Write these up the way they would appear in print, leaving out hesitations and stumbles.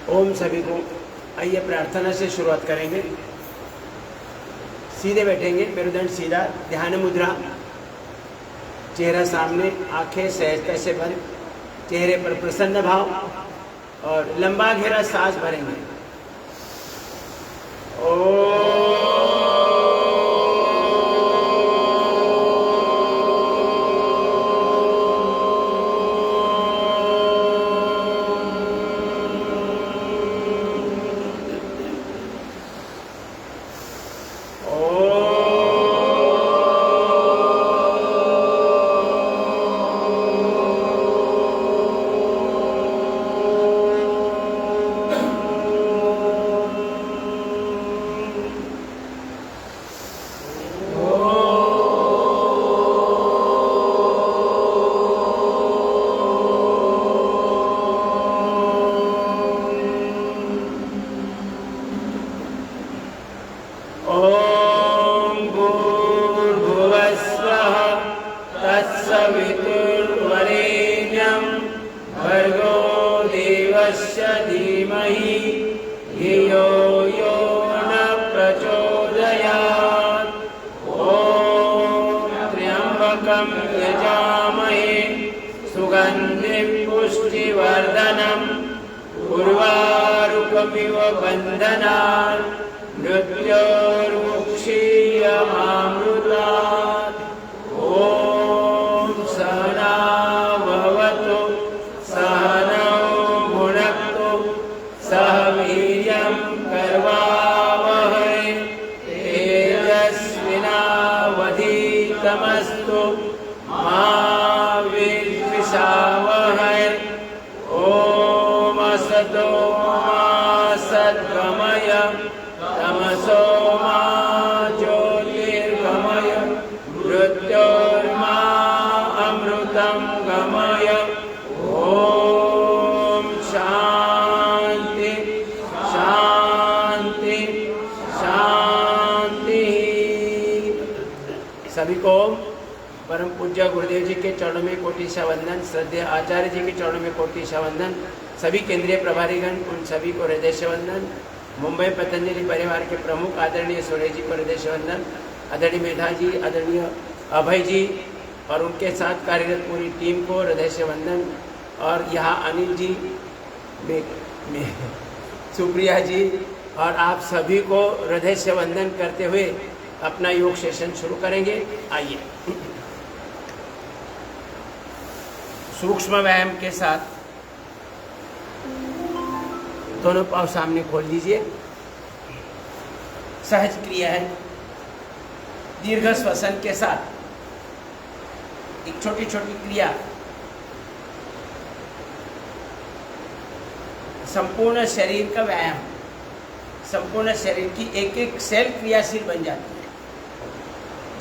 ओम सभी को। आइए प्रार्थना से शुरुआत करेंगे। सीधे बैठेंगे, मेरुदंड सीधा, ध्यान मुद्रा, चेहरा सामने, आंखें सहजता से बंद, चेहरे पर प्रसन्न भाव और लंबा घेरा सांस भरेंगे। यजामहे सुगन्धिं पुष्टिवर्धनम् उर्वारुकमिव बन्धनान् मृत्योर्मुक्षीयमामृतात्। ॐ सहना भवतु सहनौ भुनक्तु सह वीर्यं करवावहै तेजस्विनावधीतमस्तु मा विद्विषावहै। ॐ असतो मा सद्गमय तमसो मा ज्योतिर्गमय मृत्योर्मा अमृतं गमय। ॐ शान्ति शान्ति शान्ति। सभी को परम पूज्य गुरुदेव जी के चरणों में कोटि वंदन, श्रद्धेय आचार्य जी के चरणों में कोटि वंदन, सभी केंद्रीय प्रभारीगण उन सभी को हृदय से वंदन। मुंबई पतंजलि परिवार के प्रमुख आदरणीय सूर्य जी को हृदय से वंदन, आदरणीय मेधा जी, आदरणीय अभय जी और उनके साथ कार्यरत पूरी टीम को हृदय से वंदन। और यहाँ अनिल जी, सुप्रिया जी और आप सभी को हृदय से वंदन करते हुए अपना योग सेशन शुरू करेंगे। आइए सूक्ष्म व्यायाम के साथ दोनों पाँव सामने खोल लीजिए। सहज क्रिया है। दीर्घ श्वसन के साथ एक छोटी छोटी क्रिया संपूर्ण शरीर का व्यायाम, संपूर्ण शरीर की एक एक सेल क्रियाशील बन जाती है।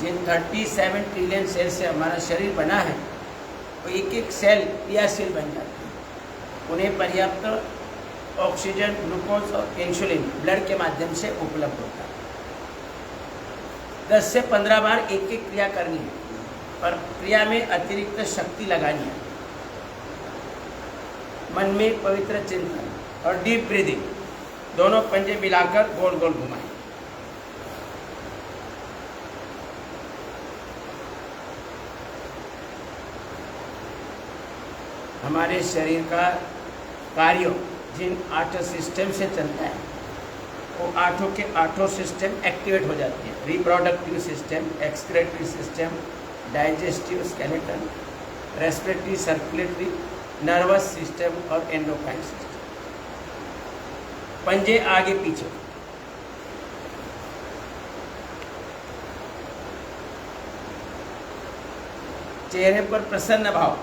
जिन 37 ट्रिलियन सेल से हमारा शरीर बना है वो एक एक सेल क्रियाशील बन जाती है। उन्हें पर्याप्त ऑक्सीजन, ग्लूकोज और इंसुलिन ब्लड के माध्यम से उपलब्ध होता है। 10 से 15 बार एक एक क्रिया करनी है, पर क्रिया में अतिरिक्त शक्ति लगानी है। मन में पवित्र चिंतन और डीप ब्रीदिंग, दोनों पंजे मिलाकर गोल गोल घुमाएं। हमारे शरीर का कार्य जिन 8 सिस्टम से चलता है वो 8 के 8 सिस्टम एक्टिवेट हो जाते हैं। Reproductive system, excretory system, digestive, skeleton, respiratory, circulatory, nervous system और एंडोक्राइन सिस्टम। पंजे आगे पीछे, चेहरे पर प्रसन्न भाव,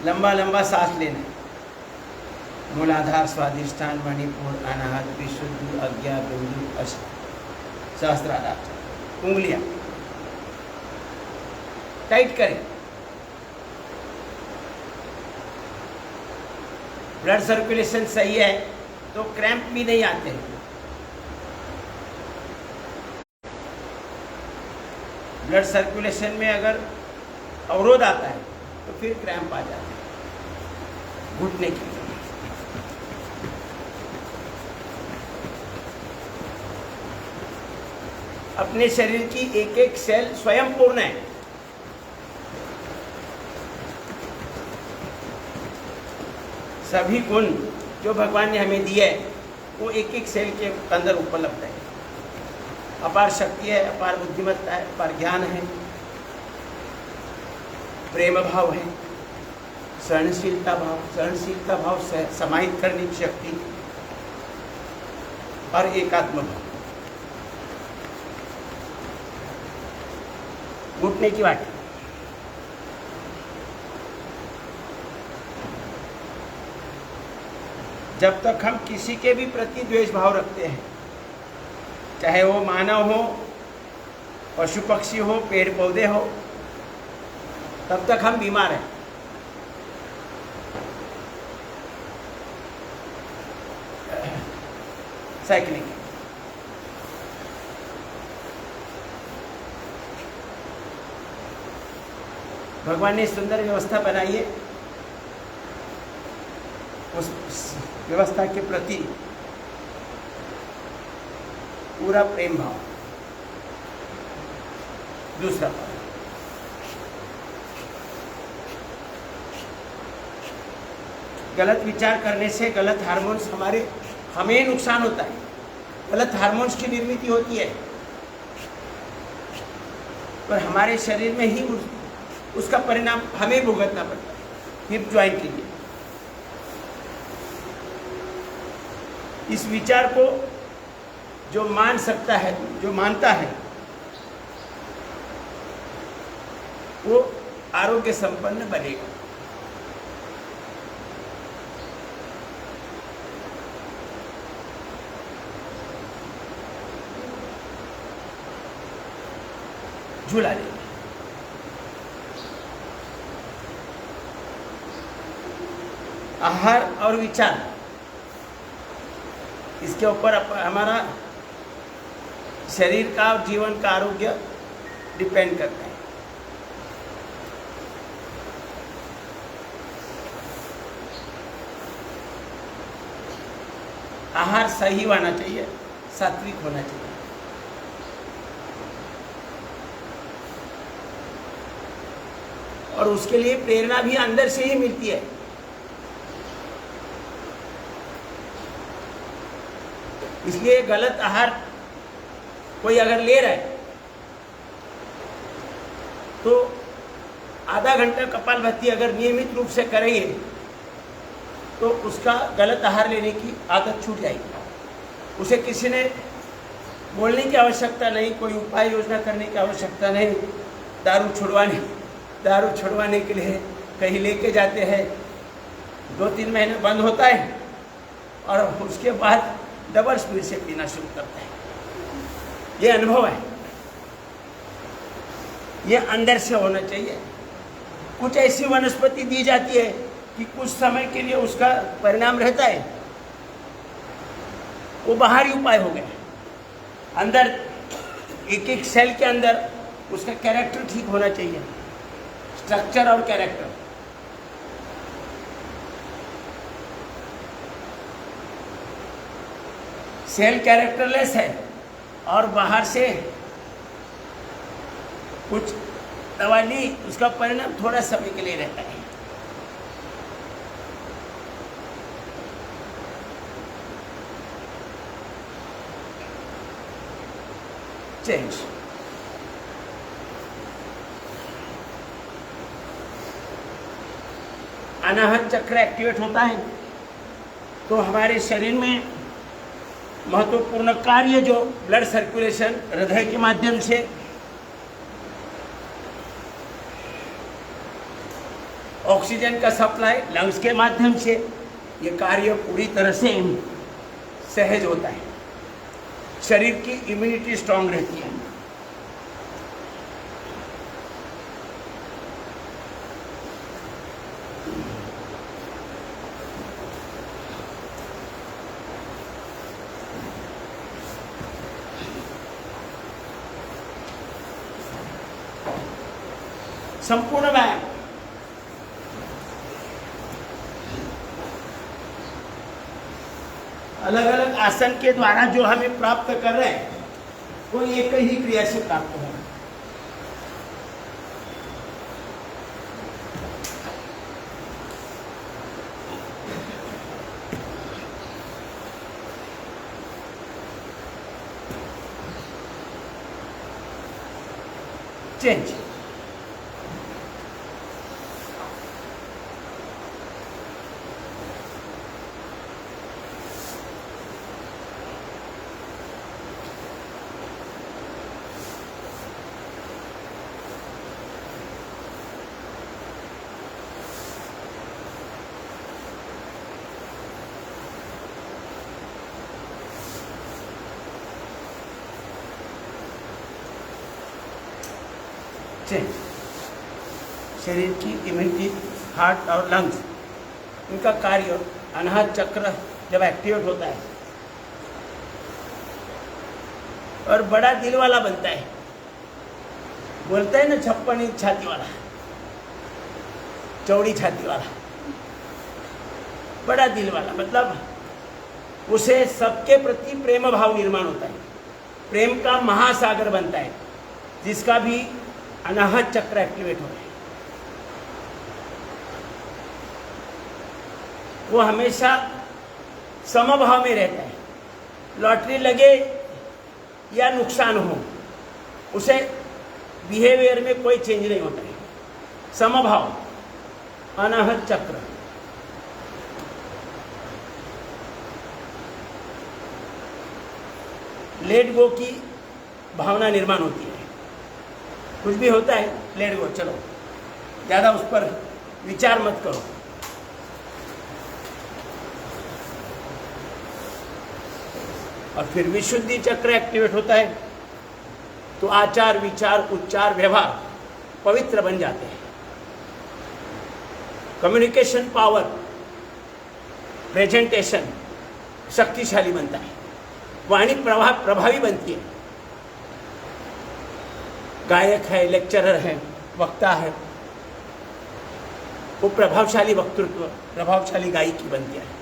लंबा लंबा सांस लेना। मूलाधार, स्वादिष्ठान, मणिपुर, अनाहत, विशुद्धि, अज्ञा, बिंदु, अष्ट, सहस्त्रार। उंगलियां टाइट करें। ब्लड सर्कुलेशन सही है तो क्रैम्प भी नहीं आते हैं। ब्लड सर्कुलेशन में अगर अवरोध आता है तो फिर क्रैम्प आ जाता है। घुटने की। अपने शरीर की एक एक सेल स्वयं पूर्ण है। सभी गुण जो भगवान ने हमें दिए वो एक एक सेल के अंदर उपलब्ध है। अपार शक्ति है, अपार बुद्धिमत्ता है, अपार ज्ञान है, प्रेम भाव है, सहनशीलता भाव समाहित करने की शक्ति और एकात्म भाव। घुटने की वाटी, जब तक हम किसी के भी प्रति द्वेष भाव रखते हैं, चाहे वो मानव हो, पशु पक्षी हो, पेड़ पौधे हो, तब तक हम बीमार हैं। साइकिलिंग, भगवान ने सुंदर व्यवस्था बनाई है, उस व्यवस्था के प्रति पूरा प्रेम भाव। दूसरा भाव, गलत विचार करने से गलत हार्मोन्स हमें नुकसान होता है। गलत हार्मोन्स की निर्मित होती है, पर हमारे शरीर में ही उसका परिणाम हमें भुगतना पड़ता है। हिप ज्वाइंट के लिए इस विचार को जो मान सकता है, जो मानता है, वो आरोग्य संपन्न बनेगा। झूला ले, आहार और विचार, इसके ऊपर हमारा शरीर का और जीवन का आरोग्य डिपेंड करता है। आहार सही होना चाहिए, सात्विक होना चाहिए। और उसके लिए प्रेरणा भी अंदर से ही मिलती है। इसलिए गलत आहार कोई अगर ले रहा है तो आधा घंटा कपालभाति अगर नियमित रूप से करेंगे तो उसका गलत आहार लेने की आदत छूट जाएगी। उसे किसी ने बोलने की आवश्यकता नहीं, कोई उपाय योजना करने की आवश्यकता नहीं। दारू छुड़वाने के लिए कहीं लेके जाते हैं, 2-3 महीने बंद होता है और उसके बाद डबल स्पीड से पीना शुरू करता है। ये अनुभव है, ये अंदर से होना चाहिए। कुछ ऐसी वनस्पति दी जाती है कि कुछ समय के लिए उसका परिणाम रहता है, वो बाहरी उपाय हो गए। अंदर एक एक सेल के अंदर उसका कैरेक्टर ठीक होना चाहिए, स्ट्रक्चर और कैरेक्टर। सेल कैरेक्टरलेस है और बाहर से कुछ दवा ली, उसका परिणाम थोड़ा समय के लिए रहता है। चेंज, अनाहत चक्र एक्टिवेट होता है तो हमारे शरीर में महत्वपूर्ण कार्य जो ब्लड सर्कुलेशन हृदय के माध्यम से, ऑक्सीजन का सप्लाई लंग्स के माध्यम से, ये कार्य पूरी तरह से सहज होता है। शरीर की इम्यूनिटी स्ट्रांग रहती है। संपूर्ण व्यायाम, अलग अलग आसन के द्वारा जो हमें प्राप्त कर रहे हैं वो एक ही क्रिया से प्राप्त हो रहा है। चेंज। चेंज। शरीर की इम्यूनिटी, हार्ट और लंग्स, इनका कार्य अनाहत चक्र जब एक्टिवेट होता है और बड़ा दिल वाला बनता है, बोलते हैं ना 56 इंच छाती वाला, चौड़ी छाती वाला, बड़ा दिल वाला, मतलब उसे सबके प्रति प्रेम भाव निर्माण होता है, प्रेम का महासागर बनता है, जिसका भी अनाहत चक्र एक्टिवेट हो रहा है। वो हमेशा समभाव में रहता है। लॉटरी लगे या नुकसान हो, उसे बिहेवियर में कोई चेंज नहीं होता है। समभाव, अनाहत चक्र। लेट गो की भावना निर्माण होती है। कुछ भी होता है, लेट गो, चलो, ज़्यादा उस पर विचार मत करो। और फिर विशुद्धि चक्र एक्टिवेट होता है, तो आचार, विचार, उच्चार, व्यवहार पवित्र बन जाते हैं। कम्युनिकेशन पावर, प्रेजेंटेशन शक्तिशाली बनता है। वाणी प्रभावी बनती है। गायक है, लेक्चरर है, वक्ता है, वो प्रभावशाली वक्तृत्व, प्रभावशाली गायकी बनती है।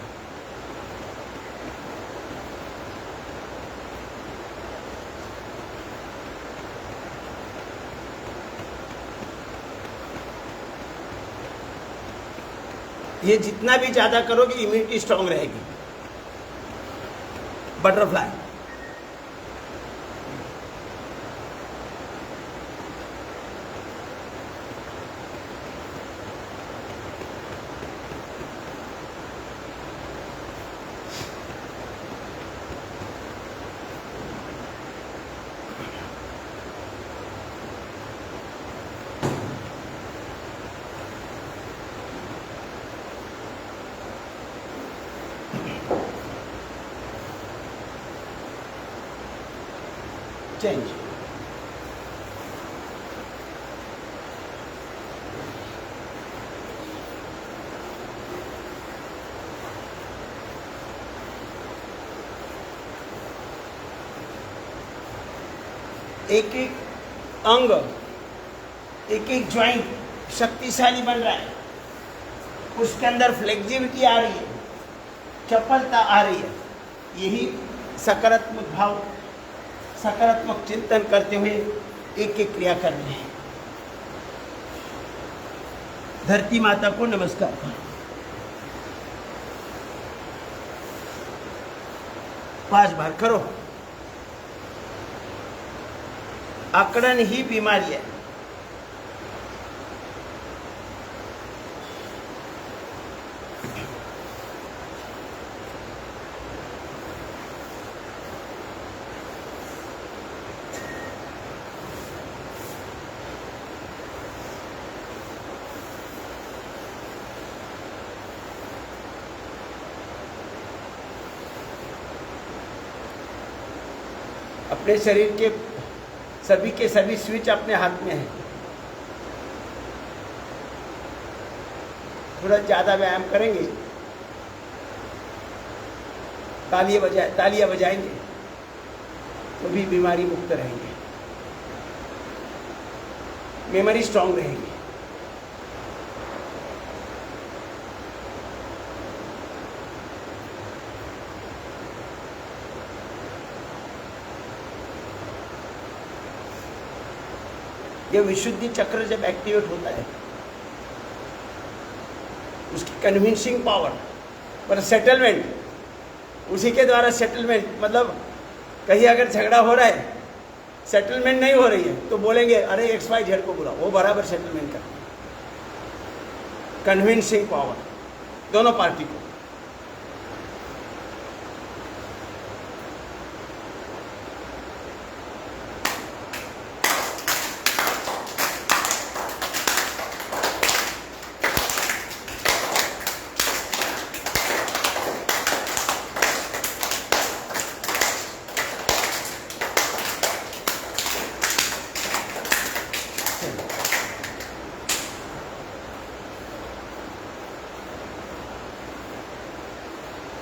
ये जितना भी ज्यादा करोगे इम्यूनिटी स्ट्रांग रहेगी। Butterfly, change. एक एक अंग, एक एक ज्वाइंट शक्तिशाली बन रहा है, उसके अंदर फ्लेक्सिबिलिटी आ रही है, चपलता आ रही है। यही सकारात्मक भाव, सकारात्मक चिंतन करते हुए एक एक क्रिया कर रहे हैं। धरती माता को नमस्कार करो। 5 बार करो। अकड़न ही बीमारी है। अपने शरीर के सभी स्विच अपने हाथ में है। थोड़ा ज़्यादा व्यायाम करेंगे, तालियां बजाएंगे तो भी बीमारी मुक्त रहेंगे, मेमोरी स्ट्रांग रहेगी। ये विशुद्धि चक्र जब एक्टिवेट होता है, उसकी कन्विंसिंग पावर पर सेटलमेंट, उसी के द्वारा सेटलमेंट, मतलब कहीं अगर झगड़ा हो रहा है, सेटलमेंट नहीं हो रही है, तो बोलेंगे अरे XYZ को बुलाओ, वो बराबर सेटलमेंट करते हैं। कन्विंसिंग पावर दोनों पार्टी को।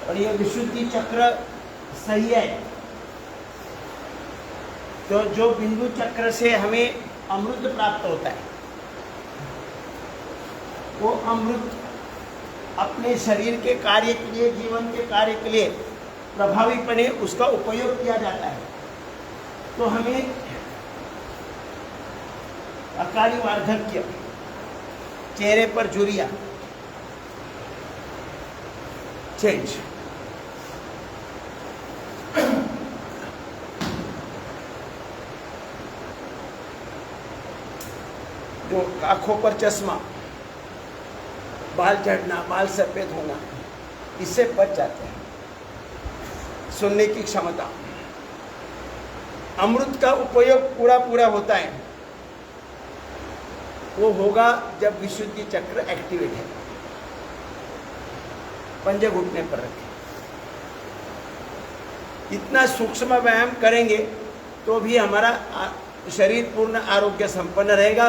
और ये विशुद्धि चक्र सही है, तो जो बिंदु चक्र से हमें अमृत प्राप्त होता है, वो अमृत अपने शरीर के कार्य के लिए, जीवन के कार्य के लिए प्रभावीपणे उसका उपयोग किया जाता है। तो हमें अकाली वार्धक्य, चेहरे पर झुर्रियां, चेंज, जो आंखों पर चश्मा, बाल झड़ना, बाल सफेद होना, इससे बच जाते हैं। सुनने की क्षमता, अमृत का उपयोग पूरा पूरा होता है, वो होगा जब विशुद्धि चक्र एक्टिवेट है। पंजे घुटने पर रखें। इतना सूक्ष्म व्यायाम करेंगे तो भी हमारा शरीर पूर्ण आरोग्य संपन्न रहेगा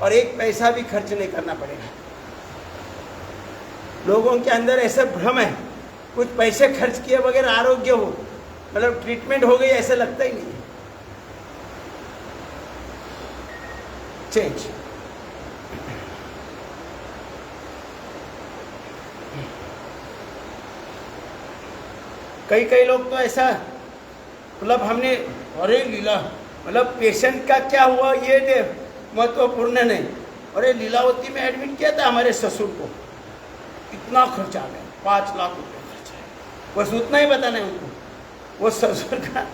और एक पैसा भी खर्च नहीं करना पड़ेगा। लोगों के अंदर ऐसा भ्रम है, कुछ पैसे खर्च किए बगैर आरोग्य हो, मतलब ट्रीटमेंट हो गई, ऐसा लगता ही नहीं है। चेंज, कई लोग तो ऐसा, मतलब हमने, अरे लीला, मतलब पेशेंट का क्या हुआ ये महत्वपूर्ण नहीं, अरे लीलावती में एडमिट किया था हमारे ससुर को, इतना खर्चा आ गया, 5 लाख रुपए खर्चा है। बस उतना ही बताना है उनको, वो ससुर का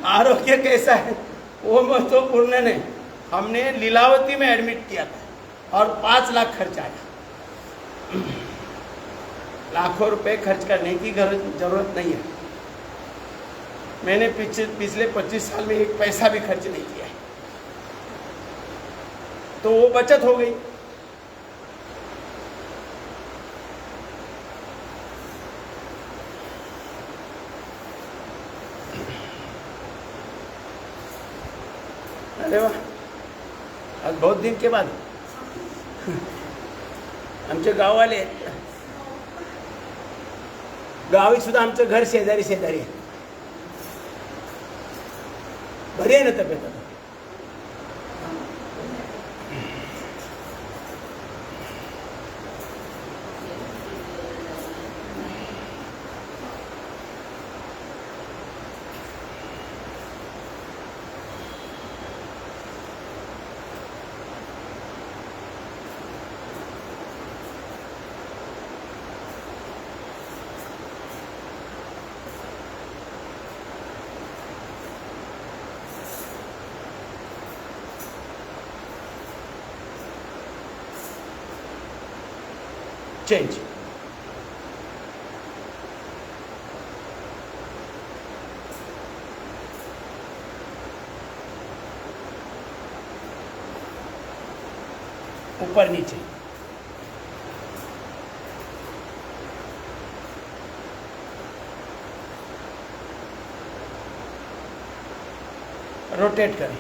आरोग्य कैसा है वो महत्वपूर्ण नहीं, हमने लीलावती में एडमिट किया था और 5 लाख खर्च आया। लाखों रुपए खर्च करने की जरूरत नहीं है। मैंने पिछले 25 साल में एक पैसा भी खर्च नहीं किया है, तो वो बचत हो गई। अरे वाह, आज बहुत दिन के बाद आमचे गाववाले, गावी सुद्धा आमचं घर शेजारी शेजारी आहे। बरी आहे ना तब्येत? चेंज, ऊपर नीचे, रोटेट करें,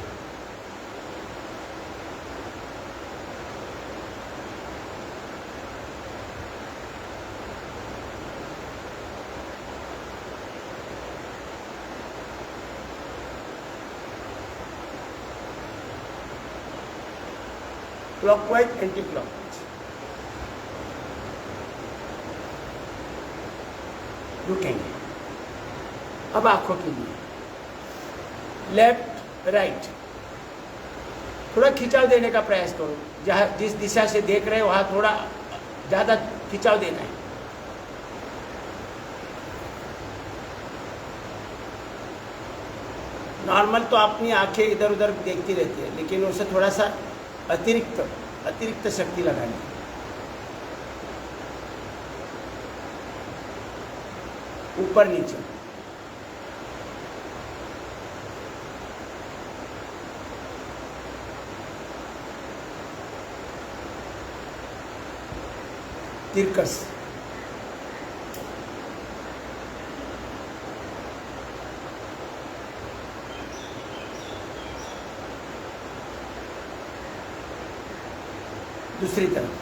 क्लॉकवाइज एंटी क्लॉकवाइज, रुकेंगे। अब आंखों के लिए लेफ्ट राइट, थोड़ा खिंचाव देने का प्रयास करो, जहाँ जिस दिशा से देख रहे हो वहाँ थोड़ा ज़्यादा खिंचाव देना है। नॉर्मल तो अपनी आंखें इधर उधर देखती रहती है, लेकिन उसे थोड़ा सा अतिरिक्त शक्ति लगानी है। ऊपर नीचे, तिरकस, दूसरी तरफ,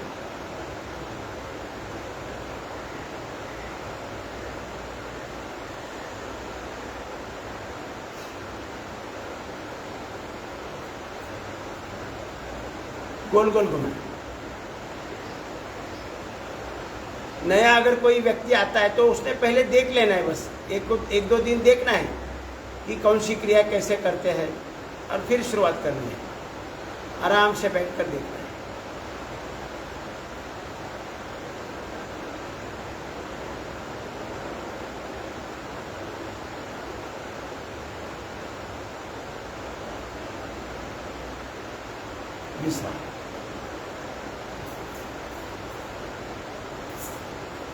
गोल गोल घुमाए। नया अगर कोई व्यक्ति आता है तो उसने पहले देख लेना है, बस एक दो दिन देखना है कि कौन सी क्रिया कैसे करते हैं, और फिर शुरुआत करनी है। आराम से बैठ कर देखना है। विश्राम।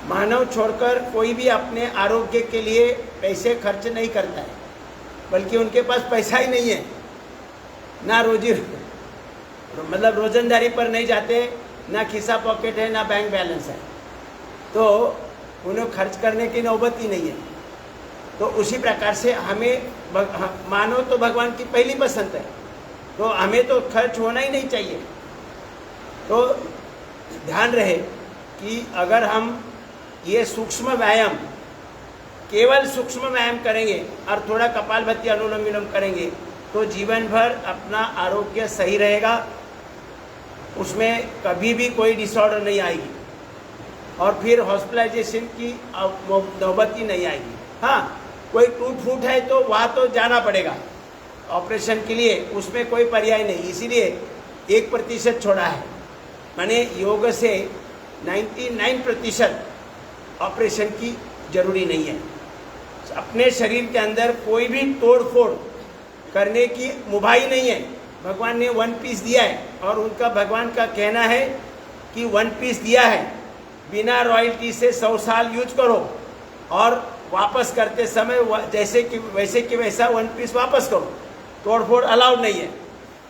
मानव छोड़कर कोई भी अपने आरोग्य के लिए पैसे खर्च नहीं करता है, बल्कि उनके पास पैसा ही नहीं है, ना रोजी मतलब रोजंदारी पर नहीं जाते, ना खिस्सा पॉकेट है, ना बैंक बैलेंस है, तो उन्हें खर्च करने की नौबत ही नहीं है। तो उसी प्रकार से हमें मानव तो भगवान की पहली पसंद है, तो हमें तो खर्च होना ही नहीं चाहिए। तो ध्यान रहे कि अगर हम ये सूक्ष्म व्यायाम, केवल सूक्ष्म व्यायाम करेंगे और थोड़ा कपालभाति अनुलोम विलोम करेंगे तो जीवन भर अपना आरोग्य सही रहेगा, उसमें कभी भी कोई डिसऑर्डर नहीं आएगी और फिर हॉस्पिटलाइजेशन की नौबत ही नहीं आएगी। हाँ, कोई टूट फूट है तो वहाँ तो जाना पड़ेगा ऑपरेशन के लिए, उसमें कोई पर्याय नहीं, इसीलिए 1% छोड़ा है। माने योग से 99% ऑपरेशन की जरूरी नहीं है। अपने शरीर के अंदर कोई भी तोड़ फोड़ करने की मुभाई नहीं है। भगवान ने 1 पीस दिया है और उनका भगवान का कहना है कि 1 पीस दिया है, बिना रॉयल्टी से 100 साल यूज करो और वापस करते समय जैसे कि वैसा 1 पीस वापस करो, तोड़फोड़ अलाउड नहीं है।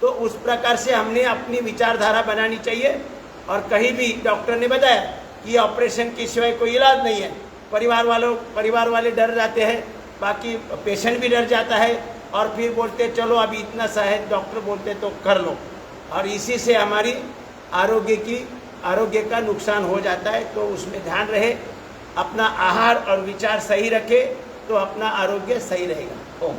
तो उस प्रकार से हमने अपनी विचारधारा बनानी चाहिए। और कहीं भी डॉक्टर ने बताया कि ऑपरेशन के सिवाय कोई इलाज नहीं है, परिवार वाले डर जाते हैं, बाकी पेशेंट भी डर जाता है और फिर बोलते चलो अभी इतना सा है, डॉक्टर बोलते तो कर लो, और इसी से हमारी आरोग्य का नुकसान हो जाता है। तो उसमें ध्यान रहे, अपना आहार और विचार सही रखे तो अपना आरोग्य सही रहेगा। ओम।